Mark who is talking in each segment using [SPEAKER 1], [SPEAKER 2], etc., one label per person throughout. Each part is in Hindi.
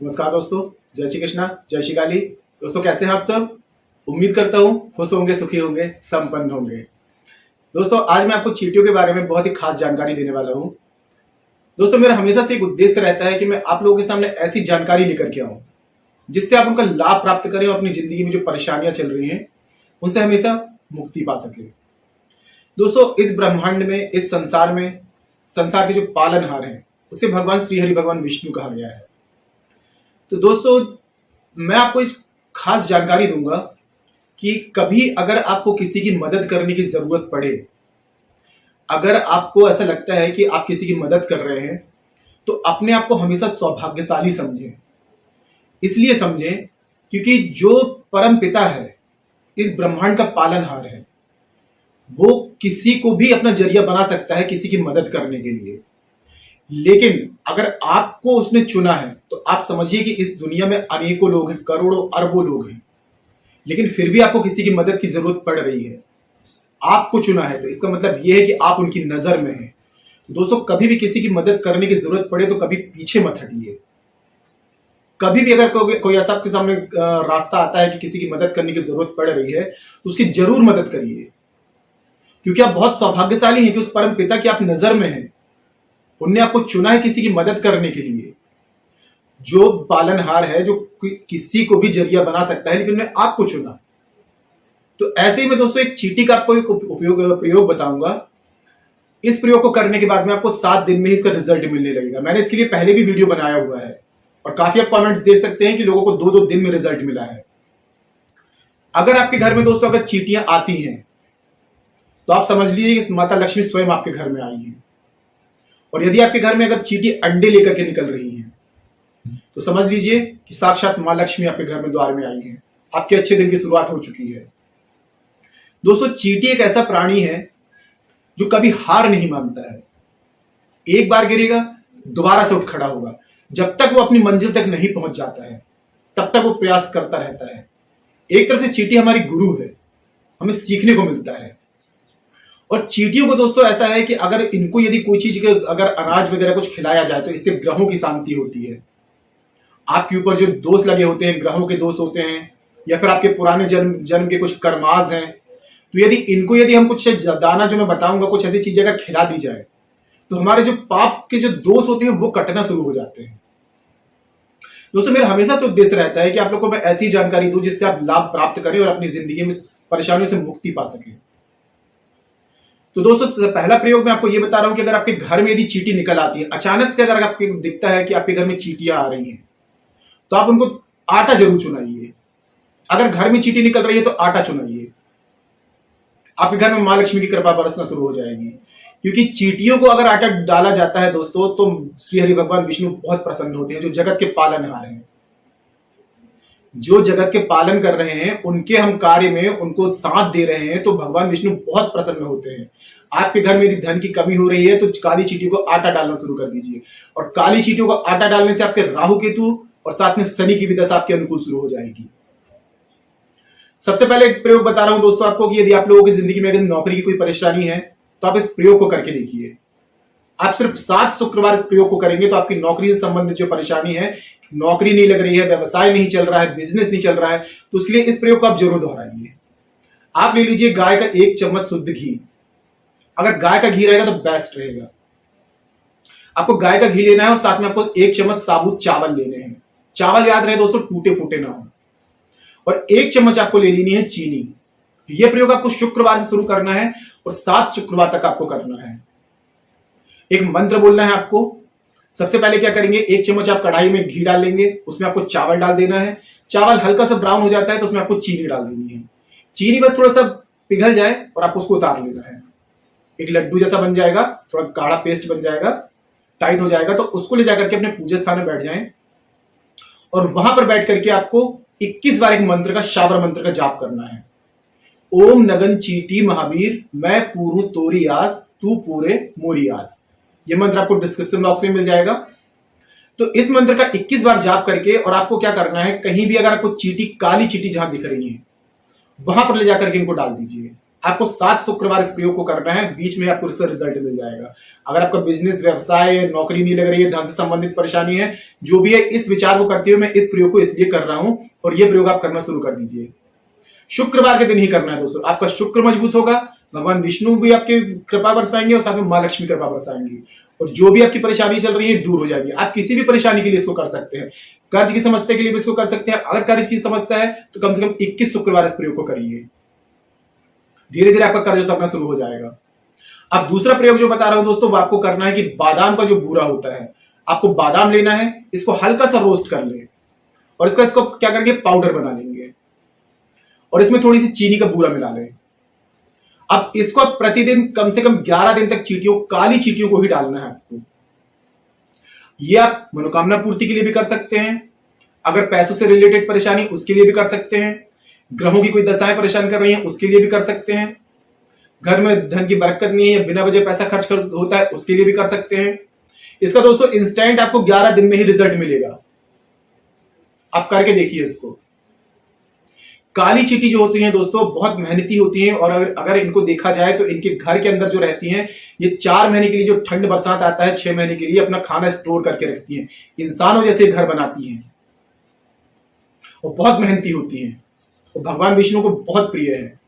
[SPEAKER 1] नमस्कार दोस्तों, जय श्री कृष्णा, जय श्री काली। दोस्तों कैसे हैं आप सब? उम्मीद करता हूं खुश होंगे, सुखी होंगे, संपन्न होंगे। दोस्तों आज मैं आपको चींटियों के बारे में बहुत ही खास जानकारी देने वाला हूं। दोस्तों मेरा हमेशा से एक उद्देश्य रहता है कि मैं आप लोगों के सामने ऐसी जानकारी लेकर के आऊं जिससे आप उनका लाभ प्राप्त करें और अपनी जिंदगी में जो परेशानियां चल रही हैं उनसे हमेशा मुक्ति पा सके। दोस्तों इस ब्रह्मांड में, इस संसार के जो पालनहार हैं उसे भगवान श्री हरि भगवान विष्णु कहा गया है। तो दोस्तों मैं आपको इस खास जानकारी दूंगा कि कभी अगर आपको किसी की मदद करने की जरूरत पड़े, अगर आपको ऐसा लगता है कि आप किसी की मदद कर रहे हैं तो अपने आप को हमेशा सौभाग्यशाली समझें। इसलिए समझें क्योंकि जो परम पिता है, इस ब्रह्मांड का पालनहार है, वो किसी को भी अपना जरिया बना सकता है किसी की मदद करने के लिए। लेकिन अगर आपको उसने चुना है तो आप समझिए कि इस दुनिया में अनेकों लोग हैं, करोड़ों अरबों लोग हैं, लेकिन फिर भी आपको किसी की मदद की जरूरत पड़ रही है। आपको चुना है तो इसका मतलब यह है कि आप उनकी नजर में हैं। तो दोस्तों कभी भी किसी की मदद करने की जरूरत पड़े तो कभी पीछे मत हटिए। कभी भी अगर कोई ऐसा आपके सामने रास्ता आता है कि किसी की मदद करने की जरूरत पड़ रही है तो उसकी जरूर मदद करिए, क्योंकि आप बहुत सौभाग्यशाली हैं कि उस परम पिता की आप नजर में हैं। उनने आपको चुना है किसी की मदद करने के लिए। जो पालनहार है, जो किसी को भी जरिया बना सकता है, लेकिन उन्होंने आपको चुना। तो ऐसे ही मैं दोस्तों एक चींटी का आपको एक प्रयोग बताऊंगा। इस प्रयोग को करने के बाद में आपको 7 दिन में ही इसका रिजल्ट मिलने लगेगा। मैंने इसके लिए पहले भी वीडियो बनाया हुआ है और काफी आप कमेंट्स देख सकते हैं कि लोगों को 2-2 दिन में रिजल्ट मिला है। अगर आपके घर में दोस्तों अगर चींटियां आती हैं तो आप समझ लीजिए कि माता लक्ष्मी स्वयं आपके घर में आई है। और यदि आपके घर में अगर चींटी अंडे लेकर के निकल रही है तो समझ लीजिए कि साक्षात मां लक्ष्मी आपके घर में द्वार में आई है। आपके अच्छे दिन की शुरुआत हो चुकी है। दोस्तों चींटी एक ऐसा प्राणी है जो कभी हार नहीं मानता है। एक बार गिरेगा, दोबारा से उठ खड़ा होगा। जब तक वो अपनी मंजिल तक नहीं पहुंच जाता है तब तक वो प्रयास करता रहता है। एक तरफ से चींटी हमारी गुरु है, हमें सीखने को मिलता है। और चींटियों को दोस्तों ऐसा है कि अगर इनको यदि कोई चीज अगर अनाज वगैरह कुछ खिलाया जाए तो इससे ग्रहों की शांति होती है। आपके ऊपर जो दोष लगे होते हैं, ग्रहों के दोष होते हैं, या फिर आपके पुराने जन्म के कुछ कर्माज हैं, तो यदि हम कुछ दाना जो मैं बताऊंगा, कुछ ऐसी चीजें अगर खिला दी जाए तो हमारे जो पाप के जो दोष होते हैं वो कटना शुरू हो जाते हैं। दोस्तों मेरा हमेशा से उद्देश्य रहता है कि आप लोग को मैं ऐसी जानकारी दूं जिससे आप लाभ प्राप्त करें और अपनी जिंदगी में परेशानियों से मुक्ति पा सकें। तो दोस्तों पहला प्रयोग मैं आपको ये बता रहा हूं कि अगर आपके घर में यदि चींटी निकल आती है, अचानक से अगर आपको दिखता है कि आपके घर में चींटियां आ रही हैं, तो आप उनको आटा जरूर चुनाइए। अगर घर में चींटी निकल रही है तो आटा चुनाइए। आपके घर में मां लक्ष्मी की कृपा बरसना शुरू हो जाएगी। क्योंकि चींटियों को अगर आटा डाला जाता है दोस्तों तो श्री हरि भगवान विष्णु बहुत प्रसन्न होते हैं, जो जगत के पालनहार हैं, जो जगत के पालन कर रहे हैं, उनके हम कार्य में उनको साथ दे रहे हैं, तो भगवान विष्णु बहुत प्रसन्न होते हैं। आपके घर में यदि धन की कमी हो रही है तो काली चींटियों को आटा डालना शुरू कर दीजिए। और काली चींटियों को आटा डालने से आपके राहु केतु और साथ में शनि की भी दशा आपके अनुकूल शुरू हो जाएगी। सबसे पहले एक प्रयोग बता रहा हूं दोस्तों आपको कि यदि आप लोगों की जिंदगी में अगर नौकरी की कोई परेशानी है तो आप इस प्रयोग को करके देखिए। आप सिर्फ 7 शुक्रवार इस प्रयोग को करेंगे तो आपकी नौकरी से संबंधित जो परेशानी है, नौकरी नहीं लग रही है, व्यवसाय नहीं चल रहा है, बिजनेस नहीं चल रहा है, तो उसके लिए इस प्रयोग को आप जरूर दोहराइए। आप ले लीजिए गाय का 1 चम्मच शुद्ध घी। अगर गाय का घी रहेगा तो बेस्ट रहेगा। आपको गाय का घी लेना है और साथ में आपको 1 चम्मच साबुत चावल लेने हैं। चावल याद रहे दोस्तों, टूटे फूटे ना हो। और 1 चम्मच आपको ले लेनी है चीनी। यह प्रयोग आपको शुक्रवार से शुरू करना है और 7 शुक्रवार तक आपको करना है। एक मंत्र बोलना है आपको। सबसे पहले क्या करेंगे, 1 चम्मच आप कढ़ाई में घी डाल लेंगे, उसमें आपको चावल डाल देना है। चावल हल्का सा ब्राउन हो जाता है तो उसमें आपको चीनी डाल देनी है। चीनी बस थोड़ा सा पिघल जाए और आपको उसको उतार लेना है। एक लड्डू जैसा बन जाएगा, थोड़ा गाढ़ा पेस्ट बन जाएगा, टाइट हो जाएगा, तो उसको ले जाकर के अपने पूजा स्थान में बैठ जाएं और वहां पर बैठ करके आपको 21 बार एक मंत्र का, शावर मंत्र का जाप करना है। ओम नगन चींटी महावीर, मैं पूरू तोरी आस, तू पूरे मोरी आस। यह मंत्र आपको डिस्क्रिप्शन बॉक्स में मिल जाएगा। तो इस मंत्र का 21 बार जाप करके, और आपको क्या करना है, कहीं भी अगर आपको चींटी, काली चींटी जहां दिख रही है वहां पर ले जाकर के इनको डाल दीजिए। आपको 7 शुक्रवार इस प्रयोग को करना है, बीच में आपको इसका रिजल्ट मिल जाएगा। अगर आपका बिजनेस, व्यवसाय, नौकरी नहीं लग रही है, धन से संबंधित परेशानी है, जो भी है, इस विचार को करते हुए मैं इस प्रयोग को इसलिए कर रहा हूं, और ये प्रयोग आप करना शुरू कर दीजिए। शुक्रवार के दिन ही करना है दोस्तों। आपका शुक्र मजबूत होगा, भगवान विष्णु भी आपकी कृपा बरसाएंगे और साथ में मां लक्ष्मी कृपा बरसाएंगी, और जो भी आपकी परेशानी चल रही है दूर हो जाएगी। आप किसी भी परेशानी के लिए इसको कर सकते हैं, कर्ज की समस्या के लिए भी इसको कर सकते हैं। अगर कर्ज की समस्या है तो कम से कम 21 शुक्रवार इस प्रयोग को करिए, धीरे धीरे आपका कर्ज उतरना शुरू हो जाएगा। अब दूसरा प्रयोग जो बता रहा हूं दोस्तों, वो आपको करना है कि बादाम का जो बूरा होता है, आपको बादाम लेना है, इसको हल्का सा रोस्ट कर ले, और इसको क्या करेंगे, पाउडर बना लेंगे, और इसमें थोड़ी सी चीनी का बूरा मिला लें। अब इसको आप प्रतिदिन कम से कम 11 दिन तक काली चींटियों को ही डालना है आपको। ये आप मनोकामना पूर्ति के लिए भी कर सकते हैं, अगर पैसों से रिलेटेड परेशानी उसके लिए भी कर सकते हैं, ग्रहों की कोई दशाएं परेशान कर रही हैं उसके लिए भी कर सकते हैं, घर में धन की बरकत नहीं है, बिना वजह पैसा खर्च होता है उसके लिए भी कर सकते हैं। इसका दोस्तों इंस्टेंट आपको 11 दिन में ही रिजल्ट मिलेगा, आप करके देखिए इसको। काली चींटी जो होती हैं दोस्तों बहुत मेहनती होती हैं, और अगर इनको देखा जाए तो इनके घर के अंदर जो रहती हैं, ये 4 महीने के लिए, जो ठंड बरसात आता है 6 महीने के लिए, अपना खाना स्टोर करके रखती हैं, इंसानों जैसे घर बनाती हैं, और बहुत मेहनती होती हैं, और भगवान विष्णु को बहुत प्रिय है।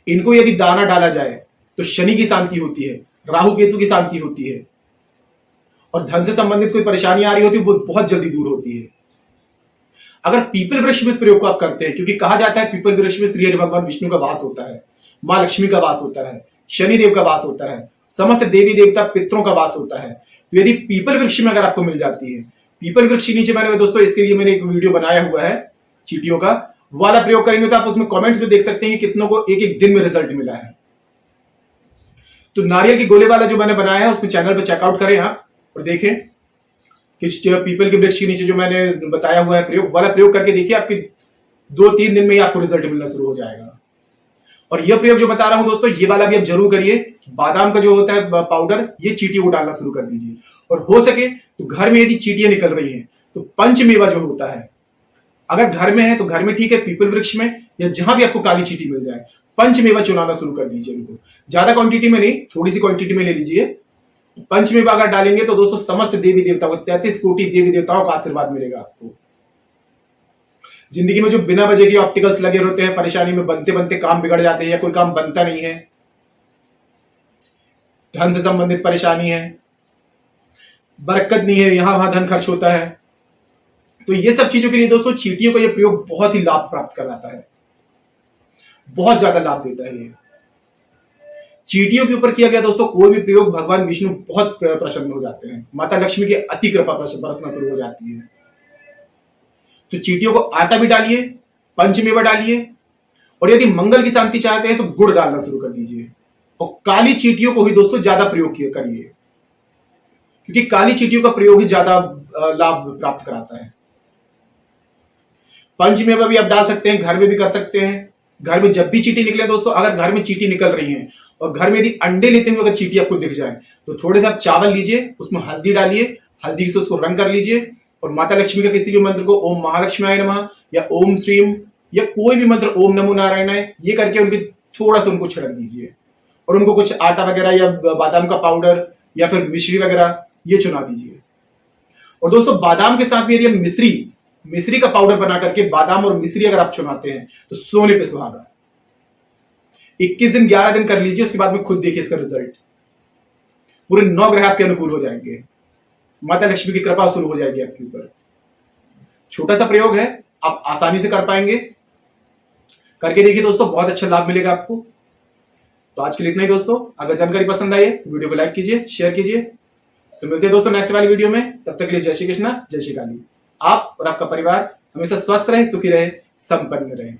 [SPEAKER 1] इनको यदि दाना डाला जाए तो शनि की शांति होती है, राहु केतु की शांति होती है, और धन से संबंधित कोई परेशानी आ रही होती है वो बहुत जल्दी दूर होती है। अगर पीपल वृक्ष में इस प्रयोग को आप करते हैं, क्योंकि कहा जाता है पीपल वृक्ष में श्री हरि भगवान विष्णु का वास होता है, मां लक्ष्मी का वास होता है, शनि देव का वास होता है, समस्त देवी देवता पितरों का वास होता है। तो यदि पीपल वृक्ष में अगर आपको मिल जाती है, पीपल वृक्ष के नीचे मैंने दोस्तों इसके लिए मैंने एक वीडियो बनाया हुआ है चींटियों का, वाला प्रयोग करेंगे तो आप उसमें कमेंट्स में देख सकते हैं कि कितनों को एक एक दिन में रिजल्ट मिला है। तो नारियल के गोले वाला जो मैंने बनाया है उसमें चैनल पर चेकआउट करें आप, और देखें कि पीपल के वृक्ष के नीचे जो मैंने बताया हुआ है प्रयोग वाला प्रयोग करके देखिए, आपके 2-3 दिन में ही आपको रिजल्ट मिलना शुरू हो जाएगा। और यह प्रयोग जो बता रहा हूं दोस्तों, ये वाला भी आप जरूर करिए। बादाम का जो होता है पाउडर, ये चींटियों को डालना शुरू कर दीजिए, और हो सके तो घर में यदि चींटियां निकल रही हैं तो पंचमेवा जो होता है, अगर घर में है तो घर में ठीक है, पीपल वृक्ष में या जहां भी आपको काली चींटी मिल जाए, पंचमेवा चुनाना शुरू कर दीजिए उनको। ज्यादा क्वांटिटी में नहीं, थोड़ी सी क्वांटिटी में ले लीजिए। पंचमेवा अगर डालेंगे तो दोस्तों समस्त देवी देवताओं को, 33 कोटि देवी देवताओं का आशीर्वाद मिलेगा आपको। जिंदगी में जो बिना वजह के ऑप्टिकल्स लगे होते हैं, परेशानी में बनते बनते काम बिगड़ जाते हैं, या कोई काम बनता नहीं है, धन से संबंधित परेशानी है, बरकत नहीं है, यहां वहां धन खर्च होता है, तो ये सब चीजों के लिए दोस्तों चींटियों का ये प्रयोग बहुत ही लाभ प्राप्त कराता है, बहुत ज्यादा लाभ देता है। ये चींटियों के ऊपर किया गया दोस्तों कोई भी प्रयोग भगवान विष्णु बहुत प्रसन्न हो जाते हैं, माता लक्ष्मी की अति कृपा बरसना शुरू हो जाती है। तो चींटियों को आटा भी डालिए, पंचमेवा डालिए, और यदि मंगल की शांति चाहते हैं तो गुड़ डालना शुरू कर दीजिए, और काली चींटियों को ही दोस्तों ज्यादा प्रयोग करिए, क्योंकि काली चींटियों का प्रयोग ही ज्यादा लाभ प्राप्त कराता है। पंचमेवा भी आप डाल सकते हैं, घर में भी कर सकते हैं। घर में जब भी चींटी निकले दोस्तों, अगर घर में चींटी निकल रही है और घर में यदि अंडे लेते हुए अगर चींटी आपको दिख जाए तो थोड़े से आप चावल लीजिए, उसमें हल्दी डालिए, हल्दी से उसको रंग कर लीजिए, और माता लक्ष्मी का किसी भी मंत्र को ओम महालक्ष्मीयाय नमः या ओम श्रीम या कोई भी मंत्र ओम नमो नारायणाय, ये करके उनके थोड़ा सा उनको छिड़क दीजिए, और उनको कुछ आटा वगैरह या बादाम का पाउडर या फिर मिश्री वगैरह ये चुना दीजिए। और दोस्तों बादाम के साथ में यदि हम मिश्री का पाउडर बना करके बादाम और मिश्री अगर आप चुनाते हैं तो सोने पे सुहागा। 21 दिन 11 दिन कर लीजिए, उसके बाद में खुद देखिए इसका रिजल्ट। पूरे 9 ग्रह आपके अनुकूल हो जाएंगे, माता लक्ष्मी की कृपा शुरू हो जाएगी आपके ऊपर। छोटा सा प्रयोग है, आप आसानी से कर पाएंगे, करके देखिए दोस्तों, बहुत अच्छा लाभ मिलेगा आपको। तो आज के लिए इतना ही दोस्तों। अगर जानकारी पसंद आई तो वीडियो को लाइक कीजिए, शेयर कीजिए। तो मिलते हैं दोस्तों नेक्स्ट वाली वीडियो में, तब तक के लिए जय श्री कृष्णा, जय श्री काली। आप और आपका परिवार हमेशा स्वस्थ रहे, सुखी रहे, संपन्न रहे।